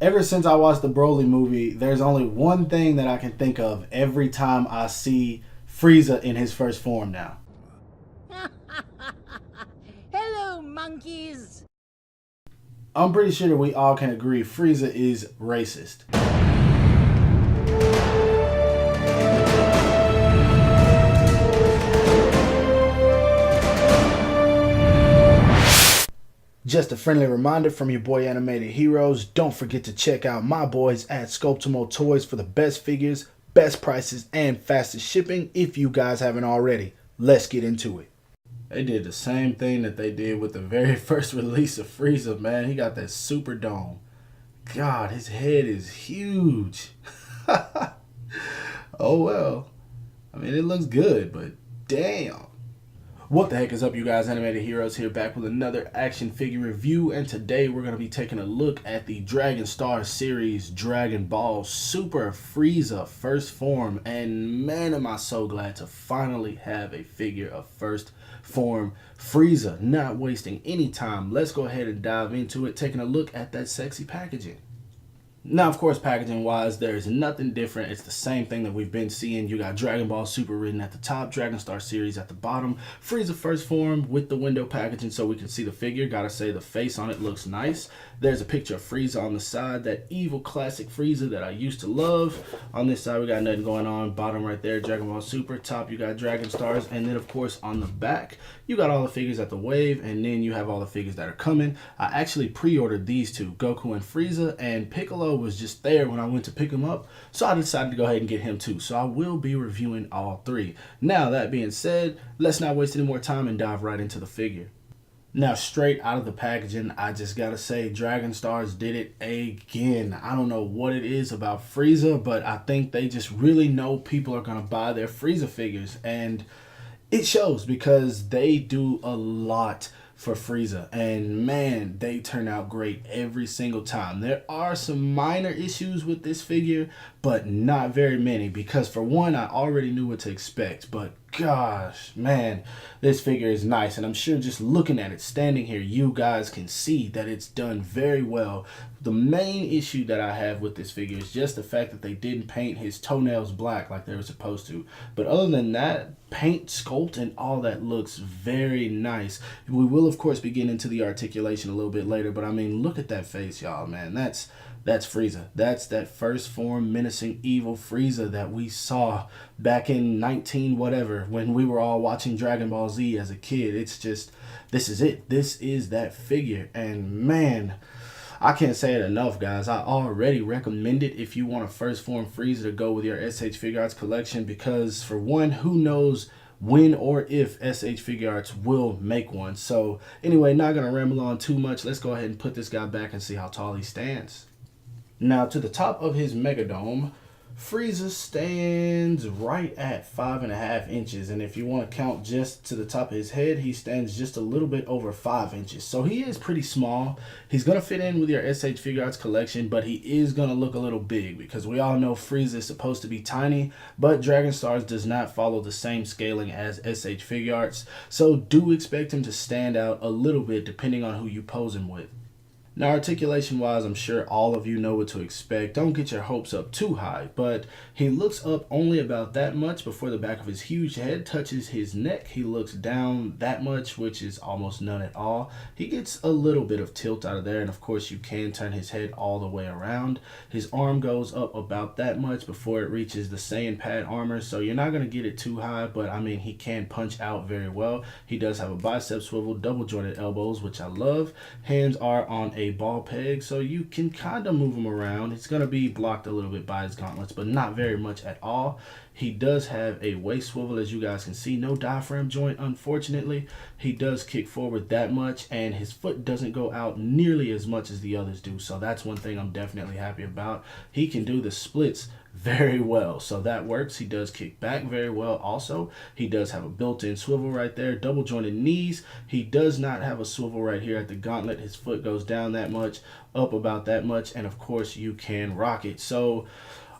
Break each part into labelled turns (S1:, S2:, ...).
S1: Ever since I watched the Broly movie, there's only one thing that I can think of every time I see Frieza in his first form now.
S2: Hello, monkeys!
S1: I'm pretty sure that we all can agree Frieza is racist. Just a friendly reminder from your boy Animated Heroes, don't forget to check out my boys at Sculptimo Toys for the best figures, best prices, and fastest shipping if you guys haven't already. Let's get into it. They did the same thing that they did with the very first release of Frieza, man. He got that super dome. God, his head is huge. Oh well. I mean, it looks good, but damn. What the heck is up, you guys? Animated Heroes here, back with another action figure review, and today we're going to be taking a look at the Dragon Star series Dragon Ball Super Frieza first form, and man am I so glad to finally have a figure of first form Frieza. Not wasting any time, let's go ahead and dive into it, taking a look at that sexy packaging. Now, of course, packaging wise, there's nothing different. It's the same thing that we've been seeing. You got Dragon Ball Super written at the top, Dragon Star series at the bottom, Frieza first form with the window packaging so we can see the figure. Gotta say, the face on it looks nice. There's a picture of Frieza on the side, that evil classic Frieza that I used to love. On this side, we got nothing going on. Bottom right there, Dragon Ball Super. Top, you got Dragon Stars. And then, of course, on the back, you got all the figures at the wave, and then you have all the figures that are coming. I actually pre-ordered these two, Goku and Frieza, and Piccolo was just there when I went to pick him up, so I decided to go ahead and get him too. So I will be reviewing all three. Now, that being said, let's not waste any more time and dive right into the figure. Now, straight out of the packaging, I just gotta say, Dragon Stars did it again. I don't know what it is about Frieza, but I think they just really know people are gonna buy their Frieza figures, and it shows because they do a lot for Frieza, and man, they turn out great every single time. There are some minor issues with this figure, but not very many, because for one, I already knew what to expect, but gosh, man, this figure is nice, and I'm sure just looking at it, standing here, you guys can see that it's done very well. The main issue that I have with this figure is just the fact that they didn't paint his toenails black like they were supposed to. But other than that, paint, sculpt, and all that looks very nice. We will, of course, be getting into the articulation a little bit later, but I mean, look at that face, y'all, man. That's Frieza. That's that first form menacing evil Frieza that we saw back in 19 whatever when we were all watching Dragon Ball Z as a kid. It's just, this is it. This is that figure, and man, I can't say it enough, guys. I already recommend it if you want a first form Frieza to go with your SH Figure Arts collection, because for one, who knows when or if SH Figure Arts will make one. So anyway, not gonna ramble on too much. Let's go ahead and put this guy back and see how tall he stands. Now, to the top of his Mega Dome, Frieza stands right at 5.5 inches, and if you want to count just to the top of his head, he stands just a little bit over 5 inches. So he is pretty small. He's going to fit in with your SH Figure Arts collection, but he is going to look a little big, because we all know Frieza is supposed to be tiny, but Dragon Stars does not follow the same scaling as SH Figure Arts, so do expect him to stand out a little bit depending on who you pose him with. Now, articulation wise, I'm sure all of you know what to expect. Don't get your hopes up too high, but he looks up only about that much before the back of his huge head touches his neck. He looks down that much, which is almost none at all. He gets a little bit of tilt out of there, and of course you can turn his head all the way around. His arm goes up about that much before it reaches the Saiyan pad armor, so you're not going to get it too high, but I mean, he can punch out very well. He does have a bicep swivel, double jointed elbows, which I love. Hands are on a ball peg, so you can kind of move him around. It's going to be blocked a little bit by his gauntlets, but not very much at all. He does have a waist swivel, as you guys can see. No diaphragm joint, unfortunately. He does kick forward that much, and his foot doesn't go out nearly as much as the others do, so that's one thing I'm definitely happy about. He can do the splits very well, so that works. He does kick back very well also. He does have a built-in swivel right there, double jointed knees. He does not have a swivel right here at the gauntlet. His foot goes down that much, up about that much, and of course you can rock it. So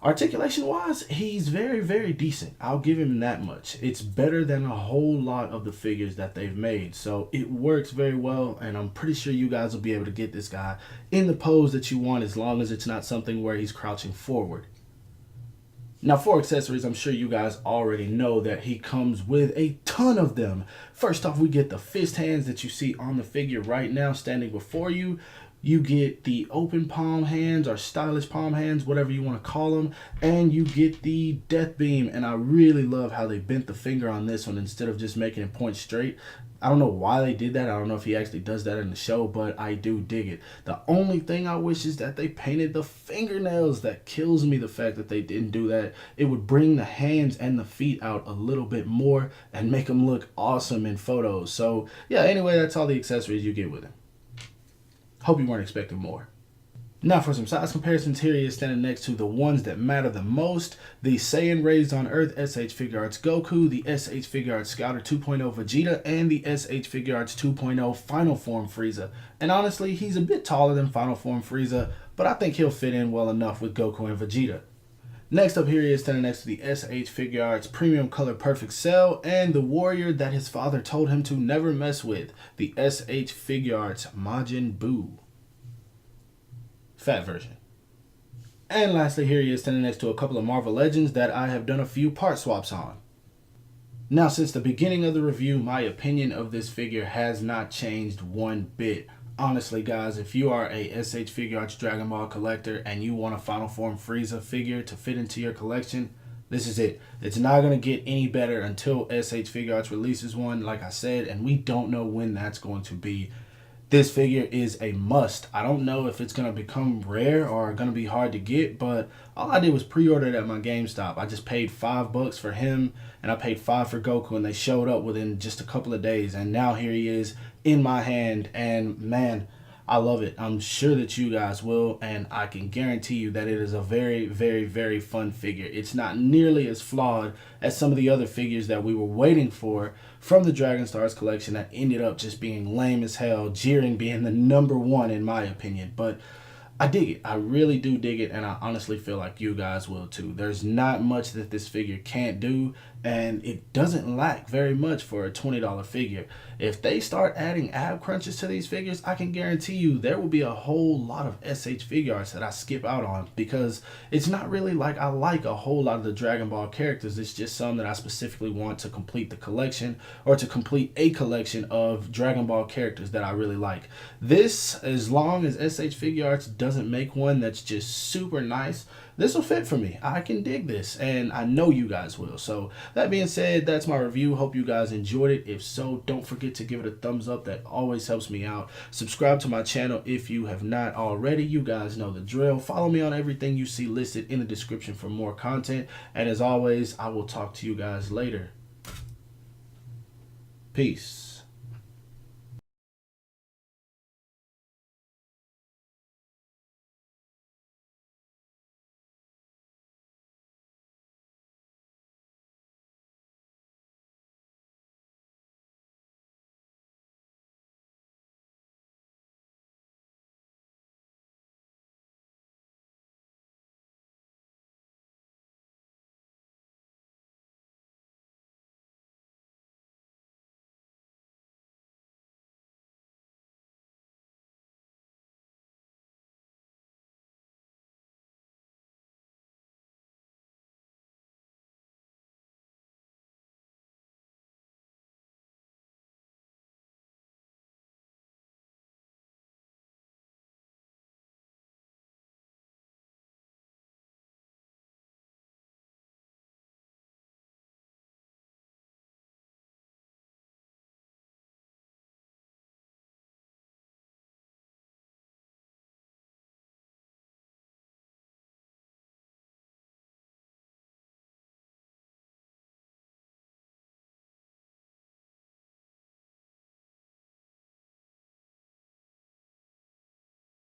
S1: Articulation wise, he's very, very decent. I'll give him that much. It's better than a whole lot of the figures that they've made. So it works very well, and I'm pretty sure you guys will be able to get this guy in the pose that you want, as long as it's not something where he's crouching forward. Now for accessories, I'm sure you guys already know that he comes with a ton of them. First off, we get the fist hands that you see on the figure right now standing before you. You get the open palm hands or stylish palm hands, whatever you want to call them. And you get the death beam. And I really love how they bent the finger on this one instead of just making it point straight. I don't know why they did that. I don't know if he actually does that in the show, but I do dig it. The only thing I wish is that they painted the fingernails. That kills me, the fact that they didn't do that. It would bring the hands and the feet out a little bit more and make them look awesome in photos. So yeah, anyway, that's all the accessories you get with him. Hope you weren't expecting more. Now for some size comparisons, here he is standing next to the ones that matter the most. The Saiyan Raised on Earth SH Figure Arts Goku, the SH Figure Arts Scouter 2.0 Vegeta, and the SH Figure Arts 2.0 Final Form Frieza. And honestly, he's a bit taller than Final Form Frieza, but I think he'll fit in well enough with Goku and Vegeta. Next up, here he is standing next to the SH Figure Arts Premium Color Perfect Cell and the warrior that his father told him to never mess with, the SH Figure Arts Majin Buu. Fat version. And lastly, here he is standing next to a couple of Marvel Legends that I have done a few part swaps on. Now, since the beginning of the review, my opinion of this figure has not changed one bit. Honestly, guys, if you are a SH Figure Arts Dragon Ball collector and you want a Final Form Frieza figure to fit into your collection, this is it. It's not going to get any better until SH Figure Arts releases one, like I said, and we don't know when that's going to be. This figure is a must. I don't know if it's going to become rare or going to be hard to get, but all I did was pre-order it at my GameStop. I just paid $5 for him, and I paid $5 for Goku, and they showed up within just a couple of days, and now here he is in my hand, and man, I love it. I'm sure that you guys will, and I can guarantee you that it is a very, very, very fun figure. It's not nearly as flawed as some of the other figures that we were waiting for from the Dragon Stars collection that ended up just being lame as hell, Jiren being the #1 in my opinion. But I dig it. I really do dig it, and I honestly feel like you guys will too. There's not much that this figure can't do, and it doesn't lack very much for a $20 figure. If they start adding ab crunches to these figures, I can guarantee you there will be a whole lot of SH Figure Arts that I skip out on, because it's not really like I like a whole lot of the Dragon Ball characters. It's just some that I specifically want to complete the collection, or to complete a collection of Dragon Ball characters that I really like. This, as long as SH Figure Arts doesn't make one that's just super nice, this will fit for me. I can dig this, and I know you guys will. So that being said, that's my review. Hope you guys enjoyed it. If so, don't forget to give it a thumbs up. That always helps me out. Subscribe to my channel if you have not already. You guys know the drill. Follow me on everything you see listed in the description for more content. And as always, I will talk to you guys later. Peace.